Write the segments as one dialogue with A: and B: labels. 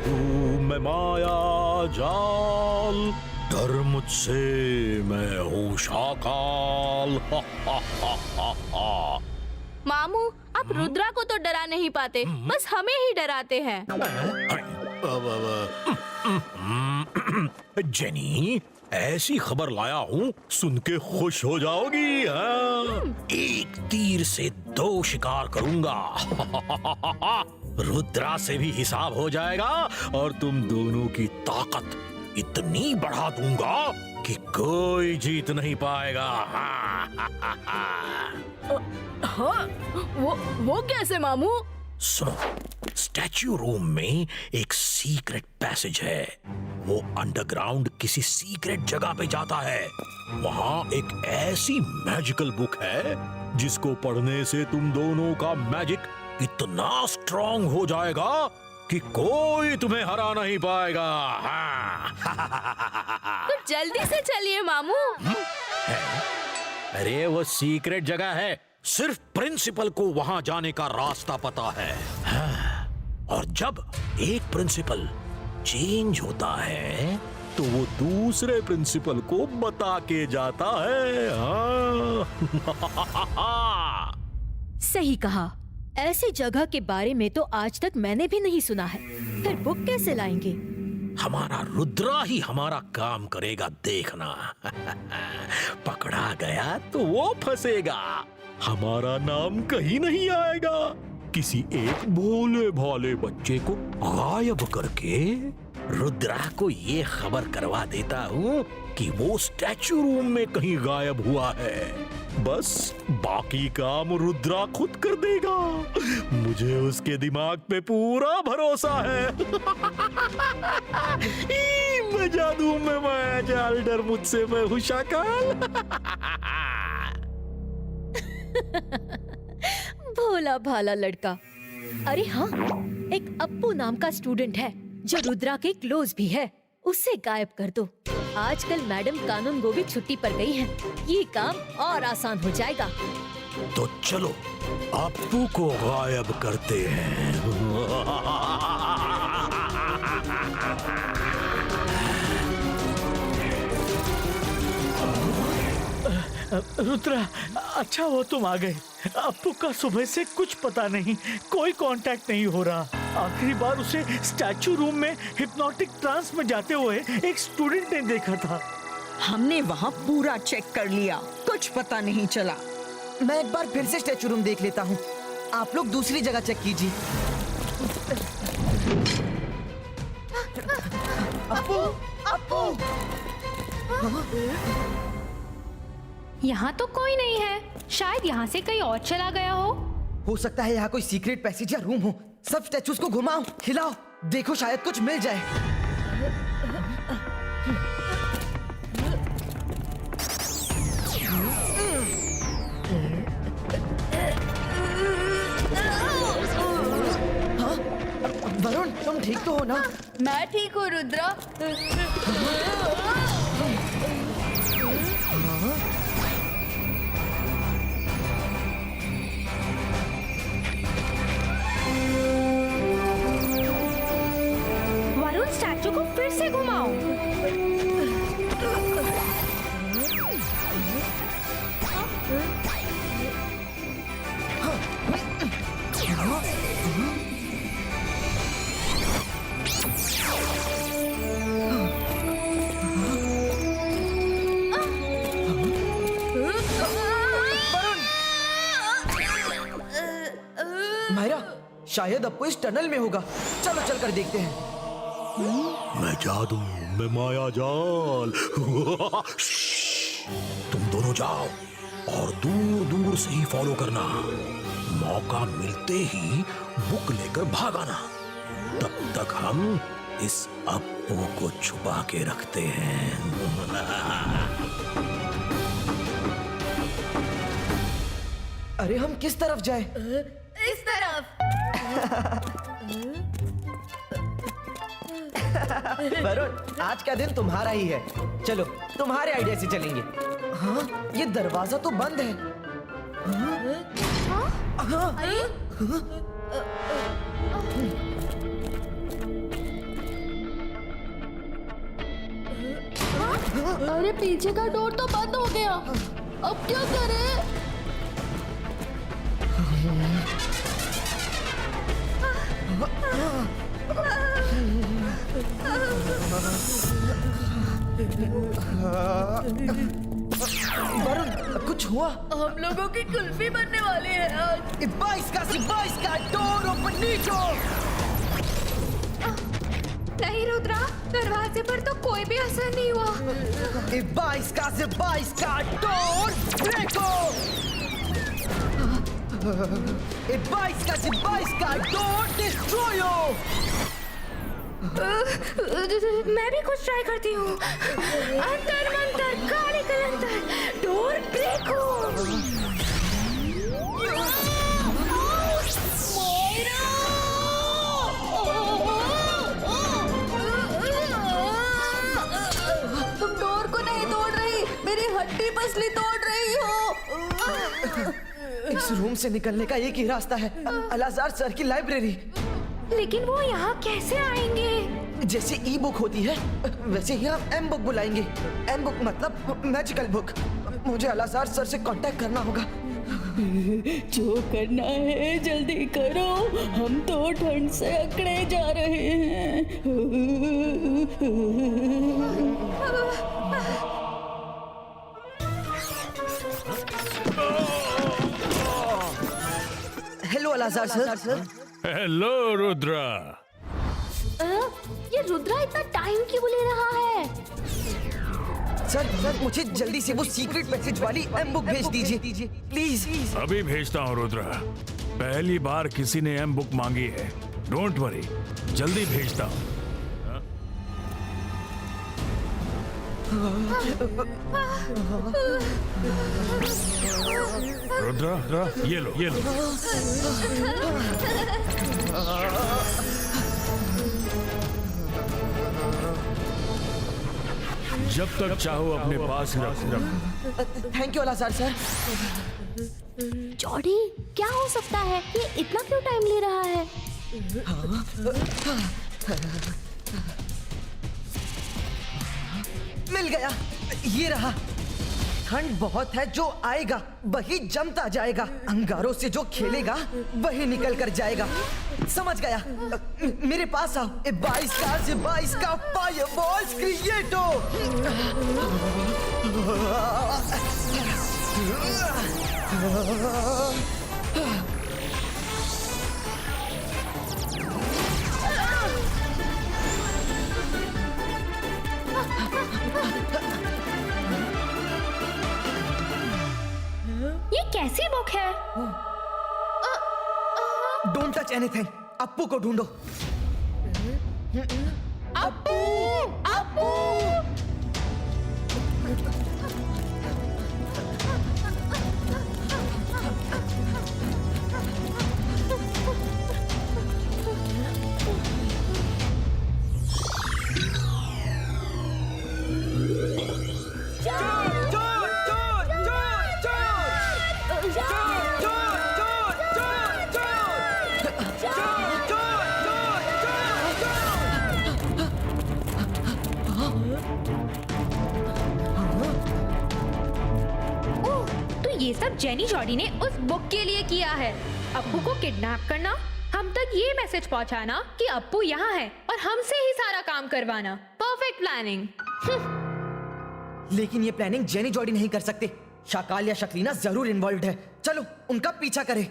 A: जादू में माया जाल, डर मुझसे मैं हूँ शाकाल।
B: मामू, आप रुद्रा को तो डरा नहीं पाते, बस हमें ही डराते हैं।
A: जेनी, ऐसी खबर लाया हूँ, सुन के खुश हो जाओगी। हाँ? एक तीर से दो शिकार करूंगा। रुद्रा से भी हिसाब हो जाएगा और तुम दोनों की ताकत इतनी बढ़ा दूंगा कि कोई जीत नहीं पाएगा।
B: हाँ, वो कैसे मामू?
A: सुनो, स्टैच्यू रूम में एक सीक्रेट पैसेज है। वो अंडरग्राउंड किसी सीक्रेट जगह पे जाता है। वहाँ एक ऐसी मैजिकल बुक है जिसको पढ़ने से तुम दोनों का मैजिक इतना स्ट्रॉन्ग हो जाएगा कि कोई तुम्हें हरा नहीं पाएगा।
B: तो जल्दी से चलिए मामू।
A: अरे वो सीक्रेट जगह है, सिर्फ प्रिंसिपल को वहां जाने का रास्ता पता है। और जब एक प्रिंसिपल चेंज होता है तो वो दूसरे प्रिंसिपल को बता के जाता है। हाँ।
C: सही कहा। ऐसी जगह के बारे में तो आज तक मैंने भी नहीं सुना है। फिर बुक कैसे लाएंगे?
A: हमारा रुद्रा ही हमारा काम करेगा, देखना। पकड़ा गया तो वो फंसेगा, हमारा नाम कहीं नहीं आएगा। किसी एक भोले भाले बच्चे को गायब करके रुद्रा को ये खबर करवा देता हूँ कि वो स्टैच्यू रूम में कहीं गायब हुआ है। बस बाकी काम रुद्रा खुद कर देगा। मुझे उसके दिमाग पे पूरा भरोसा है। मैं जादू में माया जाल, डर मुझसे मैं हूँ शाकाल।
C: भोला भाला लड़का। अरे हाँ, एक अप्पू नाम का स्टूडेंट है जो रुद्रा के क्लोज भी है। उसे गायब कर दो। आजकल मैडम कानून गो भी छुट्टी पर गई हैं। ये काम और आसान हो जाएगा।
A: तो चलो अप्पू को गायब करते हैं।
D: रुद्रा, अच्छा वो तुम आ गए। अप्पू का सुबह से कुछ पता नहीं, कोई कांटेक्ट नहीं हो रहा। आखिरी बार उसे स्टैच्यू रूम में हिप्नोटिक ट्रांस में जाते हुए एक स्टूडेंट ने देखा था।
E: हमने वहाँ पूरा चेक कर लिया, कुछ पता नहीं चला।
F: मैं एक बार फिर से स्टैच्यू रूम देख लेता हूँ। आप लोग दूसरी जगह चेक कीजिए। अप्पू, अप्पू।
G: यहाँ तो कोई नहीं है। शायद यहाँ से कहीं और चला गया
F: हो सकता है यहाँ कोई सीक्रेट पैसेज या रूम हो। सब स्टैचूज को घुमाओ, हिलाओ, देखो शायद कुछ मिल जाए। हाँ? वरुण, तुम ठीक तो हो ना?
B: मैं ठीक हूँ रुद्रा।
G: वरुण, स्टैचू को फिर से घुमाओ।
F: मायरा, शायद अप्पू इस टनल में होगा। चलो चलकर देखते हैं।
A: मैं जादू में माया जाल। तुम दोनों जाओ और दूर दूर से ही फॉलो करना। मौका मिलते ही बुक लेकर भागाना। तब तक हम इस अप्पू को छुपा के रखते हैं।
F: अरे हम किस तरफ जाए?
B: इस तरफ।
F: वरुण, आज का दिन तुम्हारा ही है। चलो तुम्हारे आइडिया से चलेंगे। हाँ, ये दरवाजा तो बंद है। हाँ?
B: अरे पीछे का डोर तो बंद हो गया, अब क्या करें?
F: वरुण, कुछ हुआ?
B: हम लोगों की कुल्फी बनने वाली है आज।
F: 22 का डोर ओपन नहीं को।
G: नहीं रुद्रा, दरवाजे पर तो कोई भी असर नहीं हुआ।
F: 22 का डोर ब्रेको। 22 का डोर डिस्ट्रॉयो।
G: मैं भी कुछ ट्राई करती हूँ। अंतर मंतर काली कलंतर डोर ब्रेको।
B: तुम डोर को नहीं तोड़ रही, मेरी हड्डी पसली तोड़ रही हो।
F: इस रूम से निकलने का एक ही रास्ता है, अलाजार सर की लाइब्रेरी।
G: लेकिन वो यहाँ कैसे आएंगे?
F: जैसे ई बुक होती है वैसे ही हम एम बुक बुलाएंगे। एम बुक मतलब मैजिकल बुक। मुझे अलाजार सर से कांटेक्ट करना होगा।
B: जो करना है जल्दी करो, हम तो ठंड से अकड़े जा रहे हैं।
F: Hello Alazar sir.
H: Hello Rudra.
B: ये रुद्रा इतना टाइम क्यों ले रहा है?
F: सर मुझे जल्दी से वो सीक्रेट मैसेज वाली एम बुक भेज दीजिए प्लीज।
H: अभी भेजता हूँ रुद्रा। पहली बार किसी ने एम बुक मांगी है। डोंट वरी, जल्दी भेजता हूँ। रुद्रा, ये लो। जब तक चाहो अपने पास रखो।
F: Thank you Alazar sir.
B: Jody, क्या हो सकता है? ये इतना क्यों टाइम ले रहा है?
F: मिल गया, ये रहा। ठंड बहुत है, जो आएगा वही जमता जाएगा। अंगारों से जो खेलेगा वही निकल कर जाएगा। समझ गया? मेरे पास आओ। 22 का फायरबॉल्स क्रिएटो।
G: ये कैसी बुक है?
F: Don't touch anything. अप्पू को ढूंढो।
B: अप्पू, अप्पू।
G: ये सब जेनी जॉडी ने उस बुक के लिए किया है। अप्पू को किडनैप करना, हम तक ये मैसेज पहुंचाना कि अप्पू यहाँ है और हमसे ही सारा काम करवाना। Perfect planning.
F: लेकिन ये प्लानिंग जेनी जॉडी नहीं कर सकते। शाकाल या शक्लीना जरूर इन्वॉल्व है। चलो उनका पीछा करें।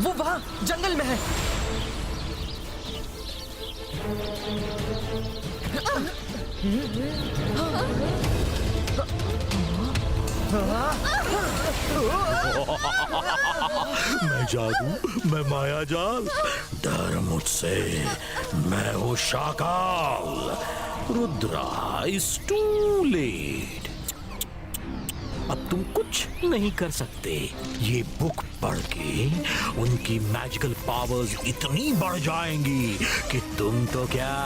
F: वो वहां जंगल में है।
A: मैं जादू, मैं माया जाल, डर मुझसे, मैं हूँ Shakaal. Rudra is too late. अब तुम कुछ नहीं कर सकते। ये बुक पढ़ के उनकी मैजिकल पावर्स इतनी बढ़ जाएंगी कि तुम तो क्या,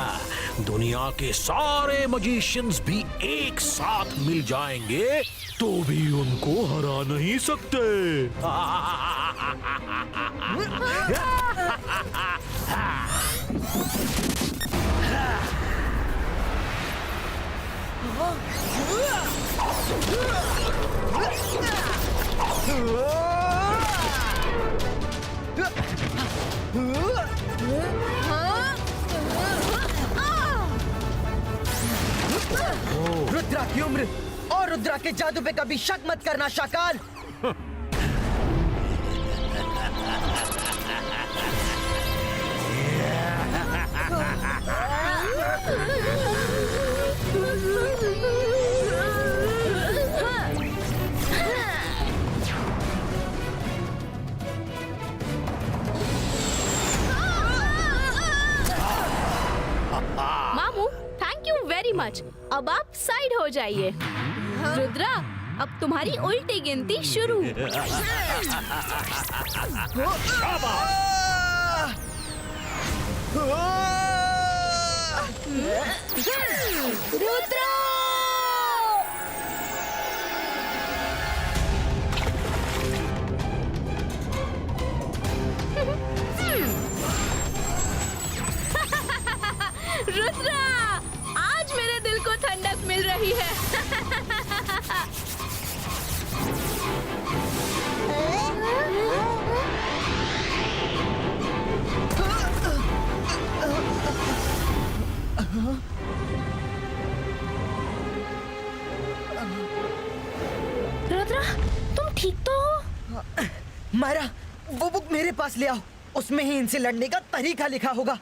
A: दुनिया के सारे मजिशियंस भी एक साथ मिल जाएंगे तो भी उनको हरा नहीं सकते।
F: रुद्रा की उम्र और रुद्रा के जादू पे कभी शक मत करना शाकाल।
I: मामू, थैंक यू वेरी मच। अब आप साइड हो जाइए। रुद्रा, अब तुम्हारी उल्टी गिनती शुरू। रुद्रा! रुद्रा, आज मेरे दिल को ठंडक मिल रही है। रुद्रा, तुम ठीक तो हो?
F: मायरा, वो बुक मेरे पास ले आओ। उसमें ही इनसे लड़ने का तरीका लिखा होगा।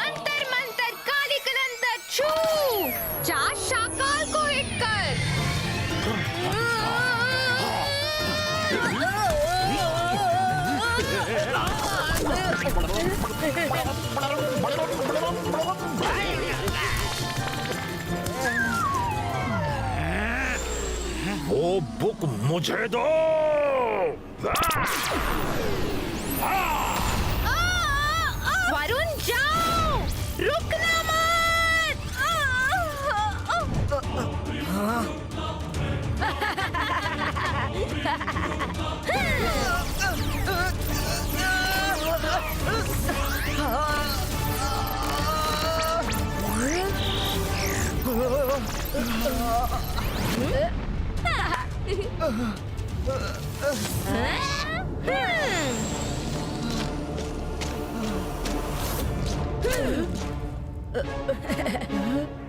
G: अंतर मंतर काली कलंतर छू, जा शाकाल को हिट कर।
A: वो बुक मुझे दो।
G: वरुण जाओ, रुकना मत।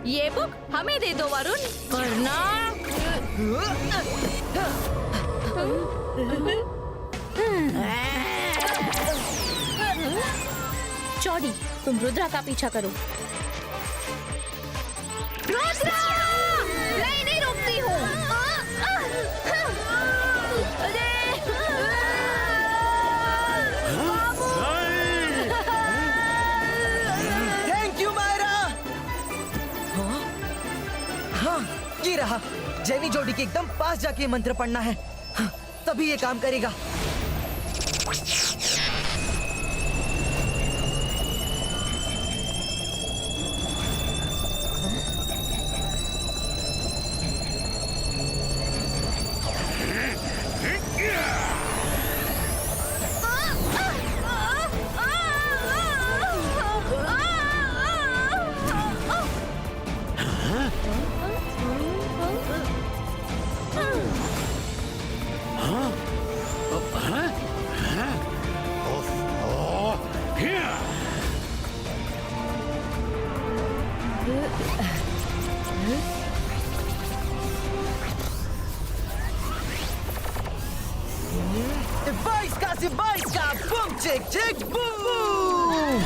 I: ये बुक हमें दे दो वरुण, वरना चौड़ी, तुम रुद्रा का पीछा करो।
G: रुद्रा!
F: रहा, जेनी जोड़ी के एकदम पास जाके मंत्र पढ़ना है, हाँ, तभी ये काम करेगा। Device का बूम चिक चिक बूम।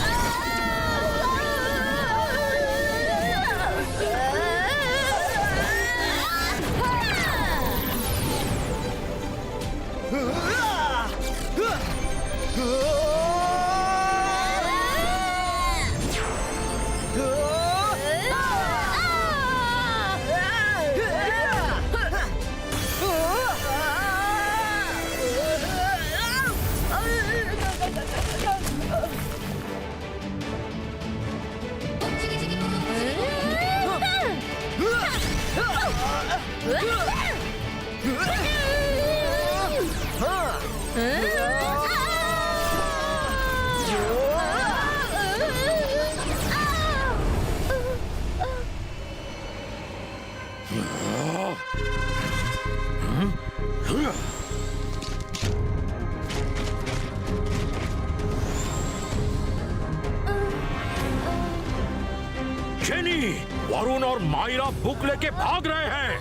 A: जेनी, वरुण और मायरा बुक लेके भाग रहे हैं।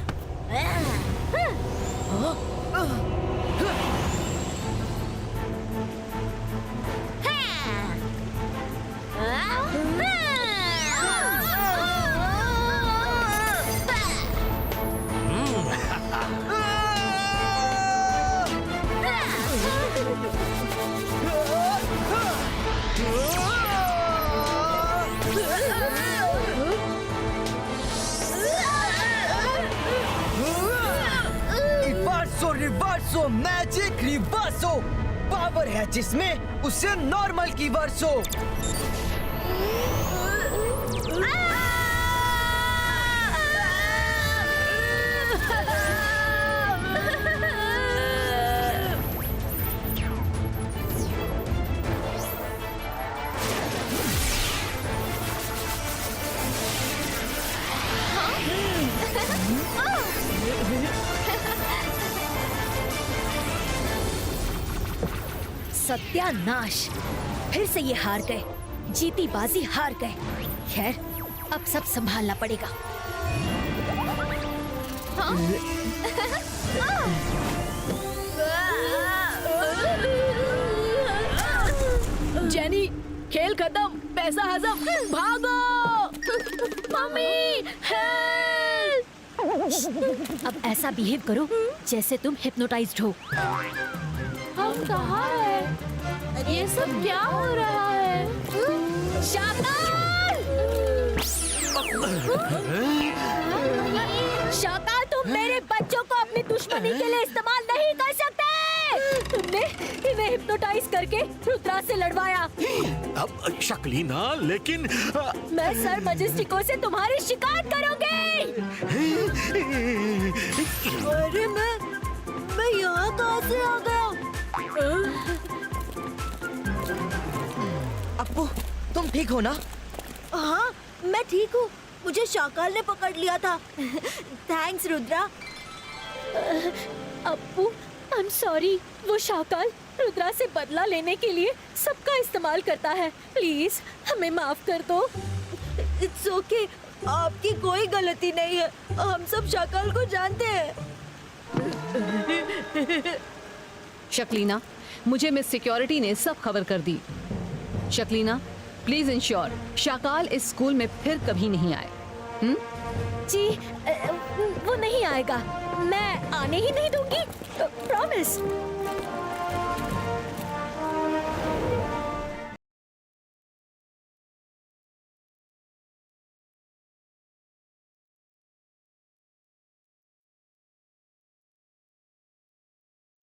F: रिवर्सो मैजिक रिवर्सो पावर है जिसमें उसे नॉर्मल की वर्सो।
C: सत्यानाश, फिर से ये हार गए, जीती बाजी हार गए। खैर, अब सब संभालना पड़ेगा। हाँ?
I: जेनी, खेल खत्म, पैसा हजम, भागो! Mummy, help!
C: अब ऐसा बिहेव करो जैसे तुम हिप्नोटाइज्ड हो।
I: हम कहाँ हैं? ये सब क्या हो रहा है?
C: शाकाल! शाकाल, तुम मेरे बच्चों को अपनी दुश्मनी के लिए इस्तेमाल नहीं कर सकते। तुमने इन्हें हिप्नोटाइज करके रुद्रा से लड़वाया।
A: अब शक्लीना, लेकिन
C: मैं सर मजिस्ट्रिको से तुम्हारी शिकायत करूंगी।
B: अरे मैं यहाँ कहाँ से आ गया?
F: अप्पू, तुम ठीक हो ना?
B: हाँ, मैं ठीक हूँ। मुझे शाकाल ने पकड़ लिया था। Thanks Rudra.
C: Appu, I am sorry. वो शाकाल रुद्रा से बदला लेने के लिए सबका इस्तेमाल करता है। प्लीज हमें माफ कर दो।
B: इट्स ओके, आपकी कोई गलती नहीं है। हम सब शाकाल को जानते हैं।
J: शक्लीना, मुझे मिस सिक्योरिटी ने सब खबर कर दी। शक्लीना, प्लीज इंश्योर शाकाल इस स्कूल में फिर कभी नहीं आए।
C: जी, वो नहीं आएगा। मैं आने ही नहीं दूंगी। प्रॉमिस।